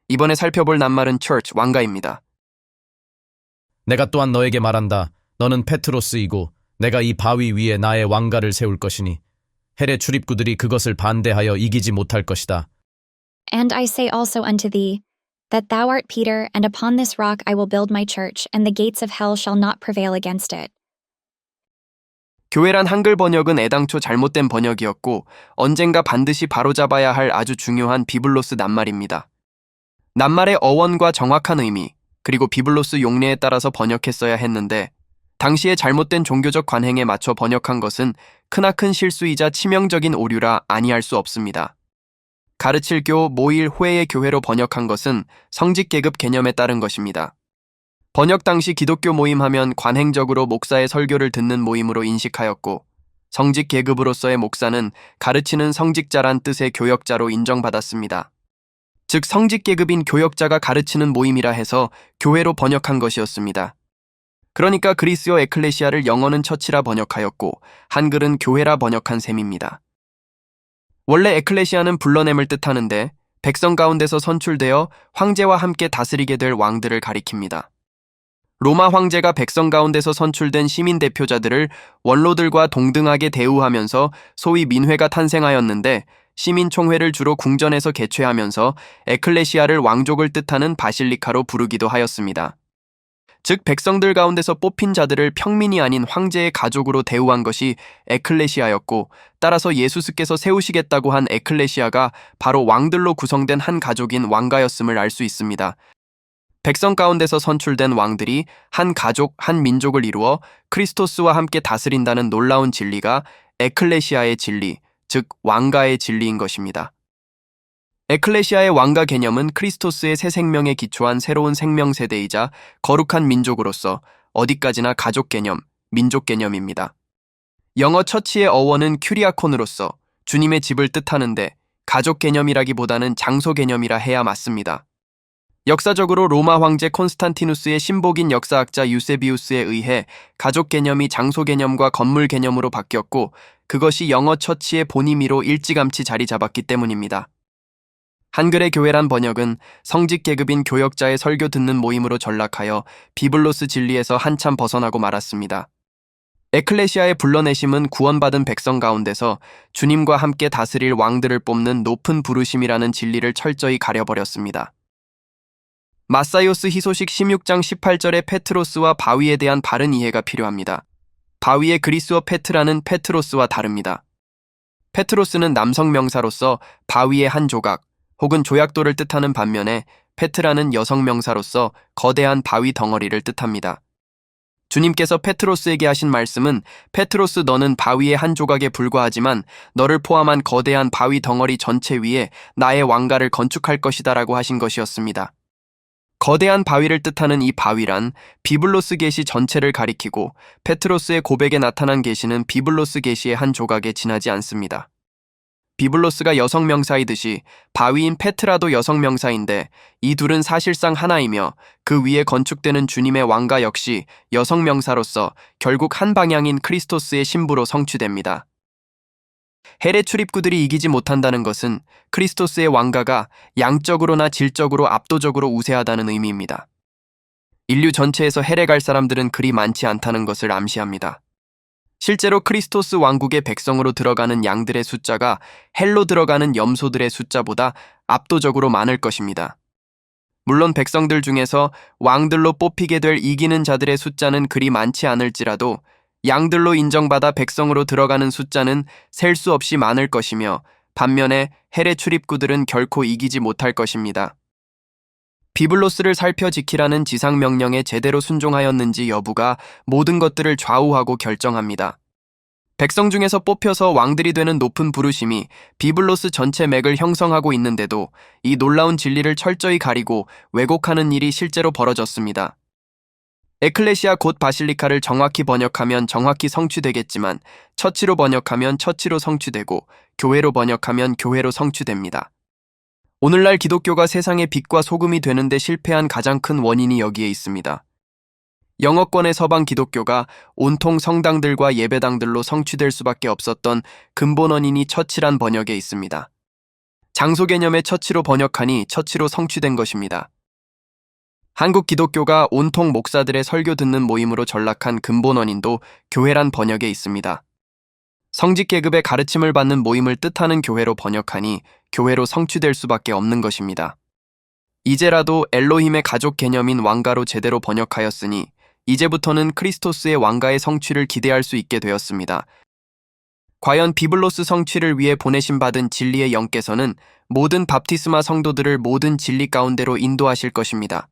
이번에 살펴볼 낱말은 church, 왕가입니다. 내가 또한 너에게 말한다. 너는 페트로스이고 내가 이 바위 위에 나의 왕가를 세울 것이니 헬의 출입구들이 그것을 반대하여 이기지 못할 것이다. And I say also unto thee, that thou art Peter, and upon this rock I will build my church, and the gates of hell shall not prevail against it. 교회란 한글 번역은 애당초 잘못된 번역이었고 언젠가 반드시 바로잡아야 할 아주 중요한 비블로스 낱말입니다. 낱말의 어원과 정확한 의미, 그리고 비블로스 용례에 따라서 번역했어야 했는데 당시의 잘못된 종교적 관행에 맞춰 번역한 것은 크나큰 실수이자 치명적인 오류라 아니할 수 없습니다. 가르칠 교, 모일, 회의 교회로 번역한 것은 성직계급 개념에 따른 것입니다. 번역 당시 기독교 모임 하면 관행적으로 목사의 설교를 듣는 모임으로 인식하였고 성직계급으로서의 목사는 가르치는 성직자란 뜻의 교역자로 인정받았습니다. 즉 성직계급인 교역자가 가르치는 모임이라 해서 교회로 번역한 것이었습니다. 그러니까 그리스어 에클레시아를 영어는 처치라 번역하였고 한글은 교회라 번역한 셈입니다. 원래 에클레시아는 불러냄을 뜻하는데 백성 가운데서 선출되어 황제와 함께 다스리게 될 왕들을 가리킵니다. 로마 황제가 백성 가운데서 선출된 시민 대표자들을 원로들과 동등하게 대우하면서 소위 민회가 탄생하였는데 시민총회를 주로 궁전에서 개최하면서 에클레시아를 왕족을 뜻하는 바실리카로 부르기도 하였습니다. 즉 백성들 가운데서 뽑힌 자들을 평민이 아닌 황제의 가족으로 대우한 것이 에클레시아였고 따라서 예수스께서 세우시겠다고 한 에클레시아가 바로 왕들로 구성된 한 가족인 왕가였음을 알 수 있습니다. 백성 가운데서 선출된 왕들이 한 가족, 한 민족을 이루어 크리스토스와 함께 다스린다는 놀라운 진리가 에클레시아의 진리, 즉 왕가의 진리인 것입니다. 에클레시아의 왕가 개념은 크리스토스의 새 생명에 기초한 새로운 생명 세대이자 거룩한 민족으로서 어디까지나 가족 개념, 민족 개념입니다. 영어 처치의 어원은 큐리아콘으로서 주님의 집을 뜻하는데 가족 개념이라기보다는 장소 개념이라 해야 맞습니다. 역사적으로 로마 황제 콘스탄티누스의 신복인 역사학자 유세비우스에 의해 가족 개념이 장소 개념과 건물 개념으로 바뀌었고 그것이 영어 처치의 본의미로 일찌감치 자리 잡았기 때문입니다. 한글의 교회란 번역은 성직계급인 교역자의 설교 듣는 모임으로 전락하여 비블로스 진리에서 한참 벗어나고 말았습니다. 에클레시아의 불러내심은 구원받은 백성 가운데서 주님과 함께 다스릴 왕들을 뽑는 높은 부르심이라는 진리를 철저히 가려버렸습니다. 마사이오스 희소식 16장 18절의 페트로스와 바위에 대한 바른 이해가 필요합니다. 바위의 그리스어 페트라는 페트로스와 다릅니다. 페트로스는 남성 명사로서 바위의 한 조각 혹은 조약돌을 뜻하는 반면에 페트라는 여성 명사로서 거대한 바위 덩어리를 뜻합니다. 주님께서 페트로스에게 하신 말씀은 페트로스 너는 바위의 한 조각에 불과하지만 너를 포함한 거대한 바위 덩어리 전체 위에 나의 왕가를 건축할 것이다 라고 하신 것이었습니다. 거대한 바위를 뜻하는 이 바위란 비블로스 계시 전체를 가리키고 페트로스의 고백에 나타난 계시는 비블로스 계시의 한 조각에 지나지 않습니다. 비블로스가 여성 명사이듯이 바위인 페트라도 여성 명사인데 이 둘은 사실상 하나이며 그 위에 건축되는 주님의 왕가 역시 여성 명사로서 결국 한 방향인 크리스토스의 신부로 성취됩니다. 헬의 출입구들이 이기지 못한다는 것은 크리스토스의 왕가가 양적으로나 질적으로 압도적으로 우세하다는 의미입니다. 인류 전체에서 헬에 갈 사람들은 그리 많지 않다는 것을 암시합니다. 실제로 크리스토스 왕국의 백성으로 들어가는 양들의 숫자가 헬로 들어가는 염소들의 숫자보다 압도적으로 많을 것입니다. 물론 백성들 중에서 왕들로 뽑히게 될 이기는 자들의 숫자는 그리 많지 않을지라도 양들로 인정받아 백성으로 들어가는 숫자는 셀 수 없이 많을 것이며 반면에 헬의 출입구들은 결코 이기지 못할 것입니다. 비블로스를 살펴 지키라는 지상명령에 제대로 순종하였는지 여부가 모든 것들을 좌우하고 결정합니다. 백성 중에서 뽑혀서 왕들이 되는 높은 부르심이 비블로스 전체 맥을 형성하고 있는데도 이 놀라운 진리를 철저히 가리고 왜곡하는 일이 실제로 벌어졌습니다. 에클레시아 곧 바실리카를 정확히 번역하면 정확히 성취되겠지만 처치로 번역하면 처치로 성취되고 교회로 번역하면 교회로 성취됩니다. 오늘날 기독교가 세상의 빛과 소금이 되는데 실패한 가장 큰 원인이 여기에 있습니다. 영어권의 서방 기독교가 온통 성당들과 예배당들로 성취될 수밖에 없었던 근본 원인이 처치란 번역에 있습니다. 장소 개념의 처치로 번역하니 처치로 성취된 것입니다. 한국 기독교가 온통 목사들의 설교 듣는 모임으로 전락한 근본 원인도 교회란 번역에 있습니다. 성직 계급의 가르침을 받는 모임을 뜻하는 교회로 번역하니 교회로 성취될 수밖에 없는 것입니다. 이제라도 엘로힘의 가족 개념인 왕가로 제대로 번역하였으니 이제부터는 크리스토스의 왕가의 성취를 기대할 수 있게 되었습니다. 과연 비블로스 성취를 위해 보내심 받은 진리의 영께서는 모든 밥티스마 성도들을 모든 진리 가운데로 인도하실 것입니다.